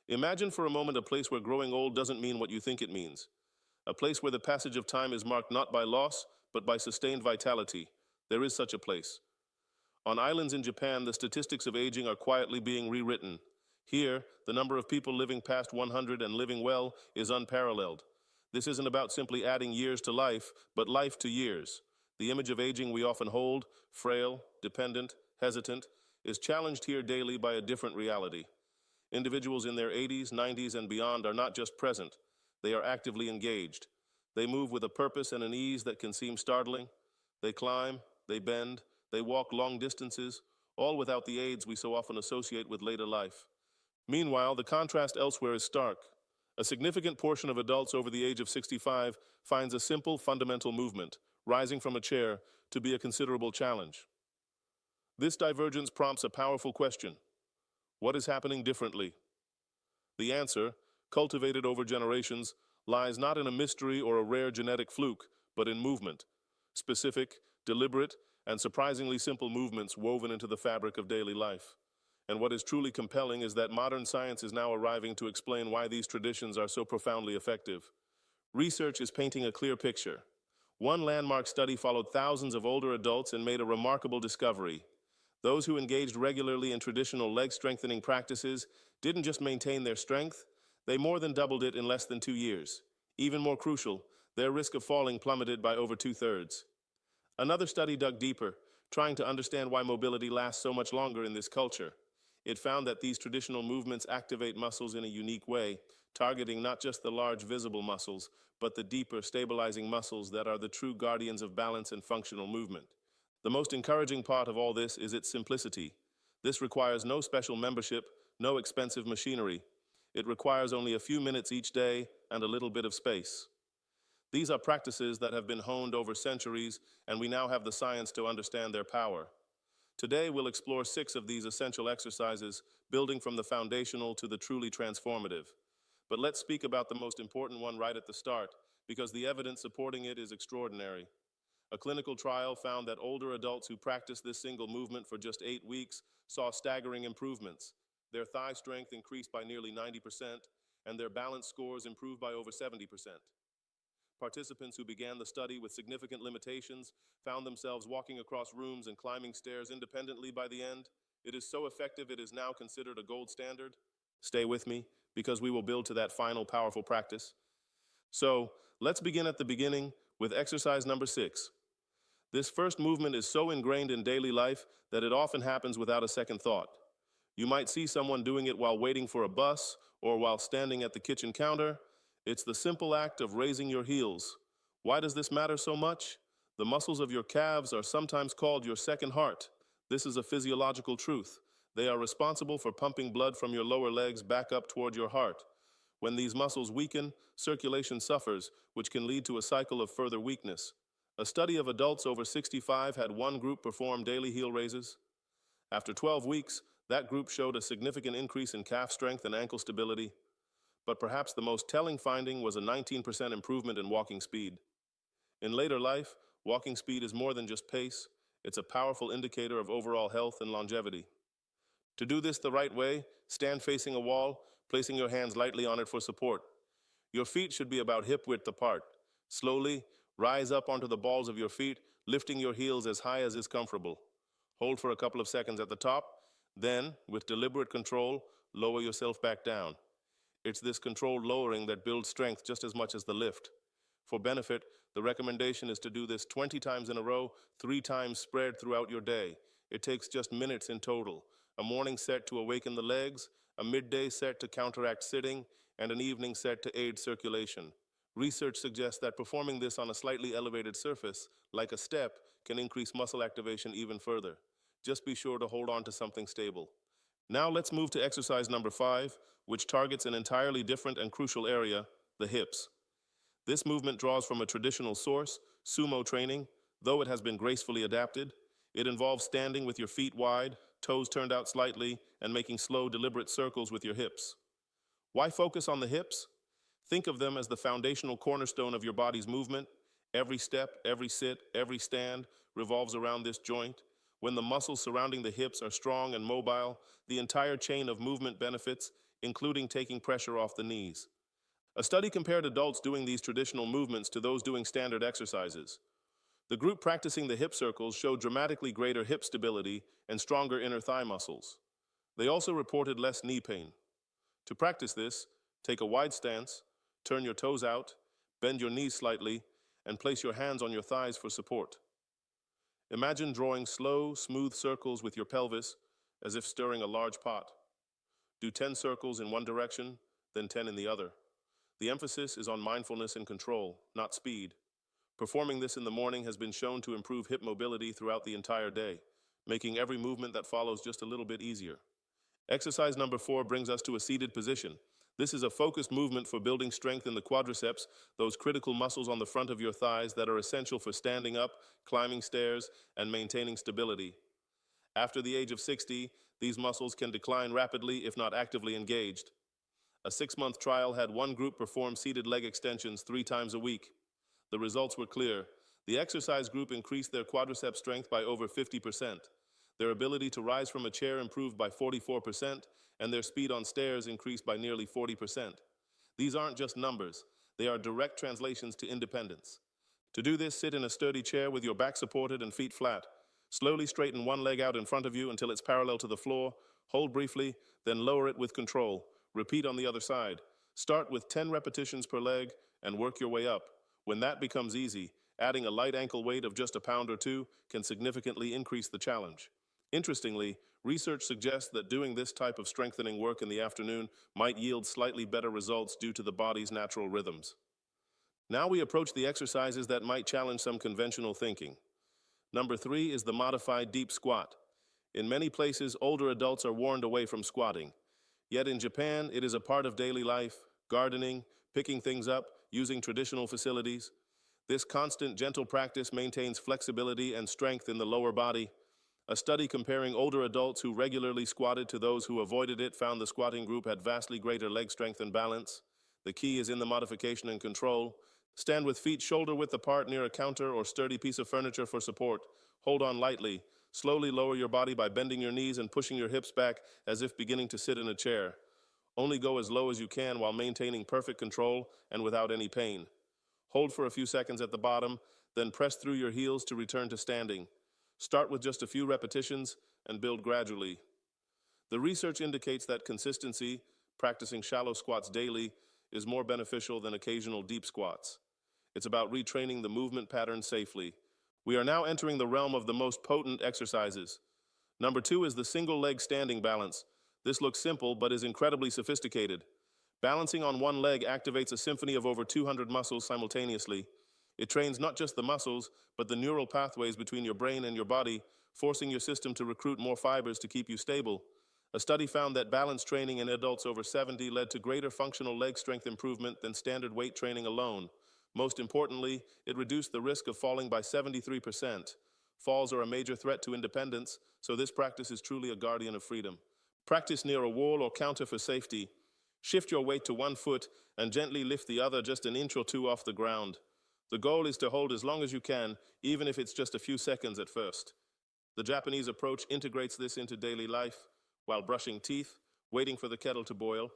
Imagine for a moment a place where growing old doesn't mean what you think it means. A place where the passage of time is marked not by loss, but by sustained vitality. There is such a place. On islands in Japan, the statistics of aging are quietly being rewritten. Here, the number of people living past 100 and living well is unparalleled. This isn't about simply adding years to life, but life to years. The image of aging we often hold, frail, dependent, hesitant, is challenged here daily by a different reality. Individuals in their 80s, 90s, and beyond are not just present, they are actively engaged. They move with a purpose and an ease that can seem startling. They climb, they bend, they walk long distances, all without the aids we so often associate with later life. Meanwhile, the contrast elsewhere is stark. A significant portion of adults over the age of 65 finds a simple, fundamental movement, rising from a chair, to be a considerable challenge. This divergence prompts a powerful question. What is happening differently? The answer, cultivated over generations, lies not in a mystery or a rare genetic fluke, but in movement. Specific, deliberate, and surprisingly simple movements woven into the fabric of daily life. And what is truly compelling is that modern science is now arriving to explain why these traditions are so profoundly effective. Research is painting a clear picture. One landmark study followed thousands of older adults and made a remarkable discovery. Those who engaged regularly in traditional leg strengthening practices didn't just maintain their strength, they more than doubled it in less than 2 years. Even more crucial, their risk of falling plummeted by over 2/3. Another study dug deeper, trying to understand why mobility lasts so much longer in this culture. It found that these traditional movements activate muscles in a unique way, targeting not just the large visible muscles, but the deeper, stabilizing muscles that are the true guardians of balance and functional movement. The most encouraging part of all this is its simplicity. This requires no special membership, no expensive machinery. It requires only a few minutes each day and a little bit of space. These are practices that have been honed over centuries, and we now have the science to understand their power. Today, we'll explore 6 of these essential exercises, building from the foundational to the truly transformative. But let's speak about the most important one right at the start, because the evidence supporting it is extraordinary. A clinical trial found that older adults who practiced this single movement for just 8 weeks saw staggering improvements. Their thigh strength increased by nearly 90%, and their balance scores improved by over 70%. Participants who began the study with significant limitations found themselves walking across rooms and climbing stairs independently by the end. It is so effective it is now considered a gold standard. Stay with me, because we will build to that final powerful practice. So, let's begin at the beginning with exercise number 6. This first movement is so ingrained in daily life that it often happens without a second thought. You might see someone doing it while waiting for a bus or while standing at the kitchen counter. It's the simple act of raising your heels. Why does this matter so much? The muscles of your calves are sometimes called your second heart. This is a physiological truth. They are responsible for pumping blood from your lower legs back up toward your heart. When these muscles weaken, circulation suffers, which can lead to a cycle of further weakness. A study of adults over 65 had one group perform daily heel raises. After 12 weeks, that group showed a significant increase in calf strength and ankle stability. But perhaps the most telling finding was a 19% improvement in walking speed. In later life, walking speed is more than just pace. It's a powerful indicator of overall health and longevity. To do this the right way, stand facing a wall, placing your hands lightly on it for support. Your feet should be about hip width apart. Slowly, rise up onto the balls of your feet, lifting your heels as high as is comfortable. Hold for a couple of seconds at the top, then, with deliberate control, lower yourself back down. It's this controlled lowering that builds strength just as much as the lift. For benefit, the recommendation is to do this 20 times in a row, 3 times spread throughout your day. It takes just minutes in total. A morning set to awaken the legs, a midday set to counteract sitting, and an evening set to aid circulation. Research suggests that performing this on a slightly elevated surface, like a step, can increase muscle activation even further. Just be sure to hold on to something stable. Now let's move to exercise number 5, which targets an entirely different and crucial area, the hips. This movement draws from a traditional source, sumo training, though it has been gracefully adapted. It involves standing with your feet wide, toes turned out slightly, and making slow, deliberate circles with your hips. Why focus on the hips? Think of them as the foundational cornerstone of your body's movement. Every step, every sit, every stand revolves around this joint. When the muscles surrounding the hips are strong and mobile, the entire chain of movement benefits. including taking pressure off the knees. A study compared adults doing these traditional movements to those doing standard exercises. The group practicing the hip circles showed dramatically greater hip stability and stronger inner thigh muscles. They also reported less knee pain. To practice this, take a wide stance, turn your toes out, bend your knees slightly, and place your hands on your thighs for support. Imagine drawing slow, smooth circles with your pelvis as if stirring a large pot. Do 10 circles in one direction, then 10 in the other. The emphasis is on mindfulness and control, not speed. Performing this in the morning has been shown to improve hip mobility throughout the entire day, making every movement that follows just a little bit easier. Exercise number 4 brings us to a seated position. This is a focused movement for building strength in the quadriceps, those critical muscles on the front of your thighs that are essential for standing up, climbing stairs, and maintaining stability. After the age of 60, these muscles can decline rapidly if not actively engaged. A 6-month trial had one group perform seated leg extensions 3 times a week. The results were clear. The exercise group increased their quadriceps strength by over 50%. Their ability to rise from a chair improved by 44%, and their speed on stairs increased by nearly 40%. These aren't just numbers, they are direct translations to independence. To do this, sit in a sturdy chair with your back supported and feet flat. Slowly straighten one leg out in front of you until it's parallel to the floor. Hold briefly, then lower it with control. Repeat on the other side. Start with 10 repetitions per leg and work your way up. When that becomes easy, adding a light ankle weight of just a pound or 2 can significantly increase the challenge. Interestingly, research suggests that doing this type of strengthening work in the afternoon might yield slightly better results due to the body's natural rhythms. Now we approach the exercises that might challenge some conventional thinking. Number 3 is the modified deep squat. In many places, older adults are warned away from squatting. Yet in Japan, it is a part of daily life, gardening, picking things up, using traditional facilities. This constant, gentle practice maintains flexibility and strength in the lower body. A study comparing older adults who regularly squatted to those who avoided it found the squatting group had vastly greater leg strength and balance. The key is in the modification and control. Stand with feet shoulder-width apart near a counter or sturdy piece of furniture for support. Hold on lightly. Slowly lower your body by bending your knees and pushing your hips back as if beginning to sit in a chair. Only go as low as you can while maintaining perfect control and without any pain. Hold for a few seconds at the bottom, then press through your heels to return to standing. Start with just a few repetitions and build gradually. The research indicates that consistency, practicing shallow squats daily, is more beneficial than occasional deep squats. It's about retraining the movement pattern safely. We are now entering the realm of the most potent exercises. Number 2 is the single leg standing balance. This looks simple but is incredibly sophisticated. Balancing on one leg activates a symphony of over 200 muscles simultaneously. It trains not just the muscles, but the neural pathways between your brain and your body, forcing your system to recruit more fibers to keep you stable. A study found that balance training in adults over 70 led to greater functional leg strength improvement than standard weight training alone. Most importantly, it reduced the risk of falling by 73%. Falls are a major threat to independence, so this practice is truly a guardian of freedom. Practice near a wall or counter for safety. Shift your weight to one foot and gently lift the other just an inch or 2 off the ground. The goal is to hold as long as you can, even if it's just a few seconds at first. The Japanese approach integrates this into daily life, while brushing teeth, waiting for the kettle to boil.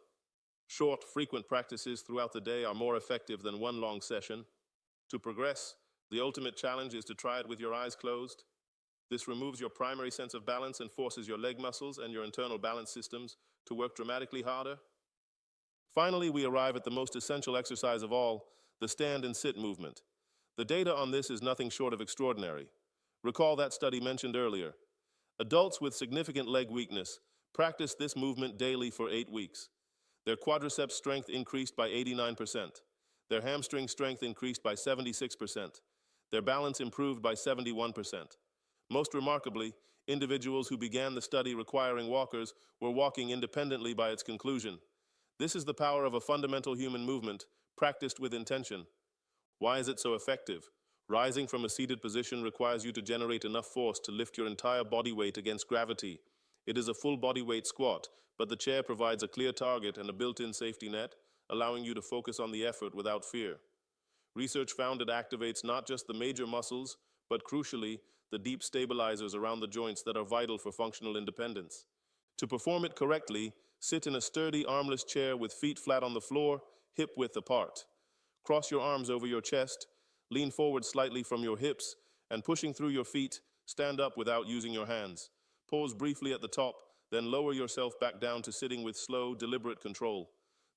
Short, frequent practices throughout the day are more effective than one long session. To progress, the ultimate challenge is to try it with your eyes closed. This removes your primary sense of balance and forces your leg muscles and your internal balance systems to work dramatically harder. Finally, we arrive at the most essential exercise of all, the stand and sit movement. The data on this is nothing short of extraordinary. Recall that study mentioned earlier. Adults with significant leg weakness practiced this movement daily for 8 weeks. Their quadriceps strength increased by 89%. Their hamstring strength increased by 76%. Their balance improved by 71%. Most remarkably, individuals who began the study requiring walkers were walking independently by its conclusion. This is the power of a fundamental human movement, practiced with intention. Why is it so effective? Rising from a seated position requires you to generate enough force to lift your entire body weight against gravity. It is a full body weight squat, but the chair provides a clear target and a built-in safety net, allowing you to focus on the effort without fear. Research found it activates not just the major muscles, but crucially, the deep stabilizers around the joints that are vital for functional independence. To perform it correctly, Sit in a sturdy, armless chair with feet flat on the floor, hip width apart. Cross your arms over your chest, lean forward slightly from your hips, and pushing through your feet, stand up without using your hands. Pause briefly at the top, then lower yourself back down to sitting with slow, deliberate control.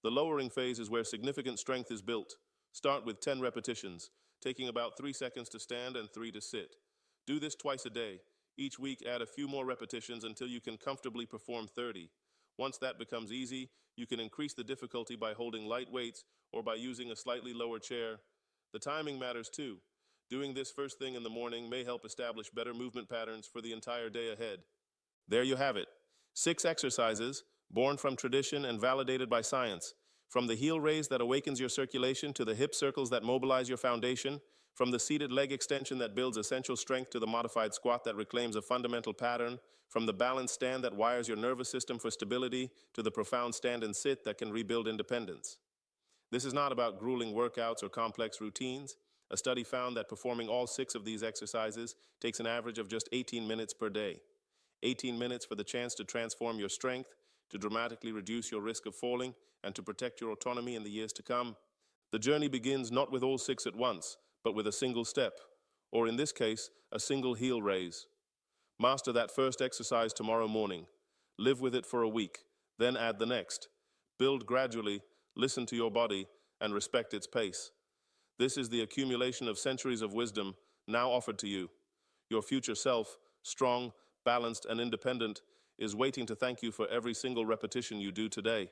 The lowering phase is where significant strength is built. Start with 10 repetitions, taking about 3 seconds to stand and 3 to sit. Do this twice a day. Each week, add a few more repetitions until you can comfortably perform 30. Once that becomes easy, you can increase the difficulty by holding light weights or by using a slightly lower chair. The timing matters too. Doing this first thing in the morning may help establish better movement patterns for the entire day ahead. There you have it. 6 exercises, born from tradition and validated by science. From the heel raise that awakens your circulation to the hip circles that mobilize your foundation, from the seated leg extension that builds essential strength to the modified squat that reclaims a fundamental pattern, from the balanced stand that wires your nervous system for stability to the profound stand and sit that can rebuild independence. This is not about grueling workouts or complex routines. A study found that performing all 6 of these exercises takes an average of just 18 minutes per day. 18 minutes for the chance to transform your strength, to dramatically reduce your risk of falling, and to protect your autonomy in the years to come. The journey begins not with all 6 at once, but with a single step, or in this case, a single heel raise. Master that first exercise tomorrow morning. Live with it for a week, then add the next. Build gradually, listen to your body, and respect its pace. This is the accumulation of centuries of wisdom now offered to you. Your future self, strong, balanced, and independent, is waiting to thank you for every single repetition you do today.